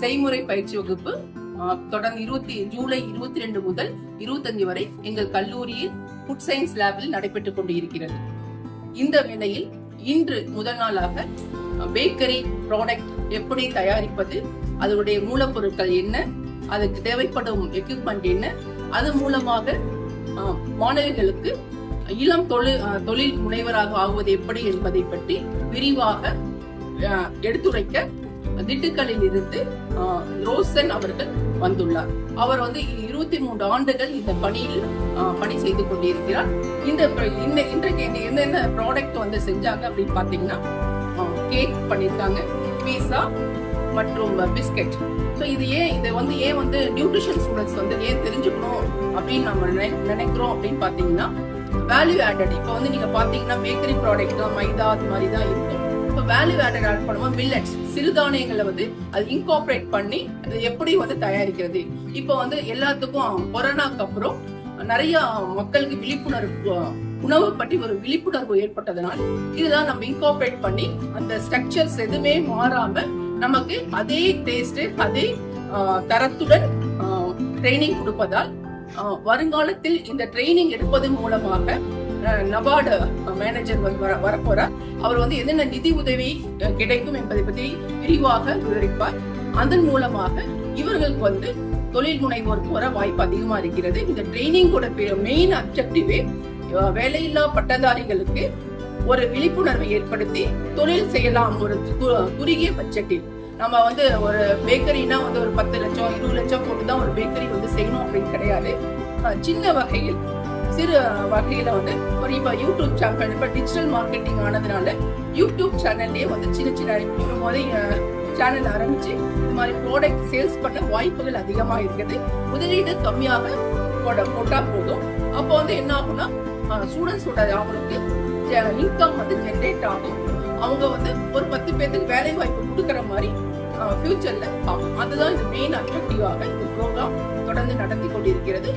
செய்முறை பயிற்சி வகுப்பு தொடர்ந்து ஜூலை 22 முதல் 25 வரை எங்கள் கல்லூரியில் ஃபுட் சயின்ஸ் லேபில் நடைபெற்றுக் கொண்டு இருக்கிறது. இந்த வேளையில் இன்று முதல் நாளாக பேக்கரி ப்ராடக்ட் எப்படி தயாரிப்பது, அதனுடைய மூலப்பொருட்கள் என்ன, அதுக்கு தேவைப்படும் எக்யூப்மெண்ட் என்ன, அது மூலமாக மாணவர்களுக்கு இளம் தொழில் முனைவராக ஆகுவது எப்படி என்பதை பற்றி விரிவாக எடுத்துரைக்க திண்டுக்கல்லில் இருந்து ரோசன் அவர்கள் வந்துள்ளார். அவர் 23 ஆண்டுகள் இந்த பணியில் பணி செய்து கொண்டிருக்கிறார். இன்றைக்கு என்னென்ன ப்ராடக்ட் செஞ்சாங்க அப்படின்னு பாத்தீங்கன்னா, கேக் பண்ணிருக்காங்க, பீஸா மற்றும் பிஸ்கெட். இது ஏன் நியூட்ரிஷன் ஸ்டூடெண்ட்ஸ் ஏன் தெரிஞ்சுக்கணும் அப்படின்னு நம்ம நினைக்கிறோம் அப்படின்னு பாத்தீங்கன்னா, வேல்யூ ஆடட். இப்போ நீங்க பாத்தீங்கன்னா பேக்கரி ப்ராடக்ட் மைதா அது மாதிரி தான் இருக்கும். இப்போ வேல்யூ ஆடட் ஆட் பண்ணும்போது மில்லட்ஸ் சிறுதானியங்களை அது இன்கார்பரேட் பண்ணி அது எப்படி தயாரிக்கிறது. இப்போ எல்லாத்துக்கும் கொரோனாக்கு அப்புறம் நிறைய மக்களுக்கு விழிப்புணர்வு, உணவு பற்றி ஒரு விழிப்புணர்வு ஏற்பட்டதனால் இதுதான் நம்ம இன்கார்பரேட் பண்ணி அந்த ஸ்ட்ரக்சர்ஸ் எதுவுமே மாறாம நமக்கு அதே டேஸ்ட் அதே தரத்துடன் ட்ரைனிங் கொடுப்பதால் வருங்காலத்தில் இந்த ட்ரைனிங் எடுப்பது மூலமாக நபார்டு மேனேஜர் வரப்போறார். அவர் என்னென்ன நிதி உதவி கிடைக்கும் என்பதை பற்றி விரிவாக விவரிப்பார். அதன் மூலமாக இவர்களுக்கு தொழில் முனைவோருக்கு வர வாய்ப்பு அதிகமா இருக்கிறது. இந்த ட்ரைனிங்கோட மெயின் அப்ஜெக்டிவே வேலையில்லா பட்டதாரிகளுக்கு ஒரு விழிப்புணர்வை ஏற்படுத்தி தொழில் செய்யலாம். ஒரு குறுகிய பட்ஜெட்டில் நம்ம ஒரு பேக்கரினா ஒரு 10 லட்சம் 20 லட்சம் போட்டுதான் ஒரு பேக்கரி செய்யணும் அப்படின்னு கிடையாது. சின்ன வகையில் சிறு வகையில இப்ப யூடியூப் சேனல், இப்ப டிஜிட்டல் மார்க்கெட்டிங் ஆனதுனால யூடியூப் சேனல்லே சின்ன சேனல் ஆரம்பிச்சு இது மாதிரி ப்ராடக்ட் சேல்ஸ் பண்ண வாய்ப்புகள் அதிகமா இருக்குது. முதலீடு கம்மியாக போட்டா போதும். அப்போ என்ன ஆகும்னா, ஸ்டூடெண்ட்ஸோட அவங்களுக்கு இன்கம் ஜெனரேட் ஆகும். அவங்க ஒரு 10 பேருக்கு வேலை வாய்ப்பு கொடுக்கற மாதிரி ஃபியூச்சர்ல ஆகும். அதுதான் இந்த மெயின் அப்ஜெக்டிவாக இந்த ப்ரோக்ராம் தொடர்ந்து நடத்தி கொண்டிருக்கிறது.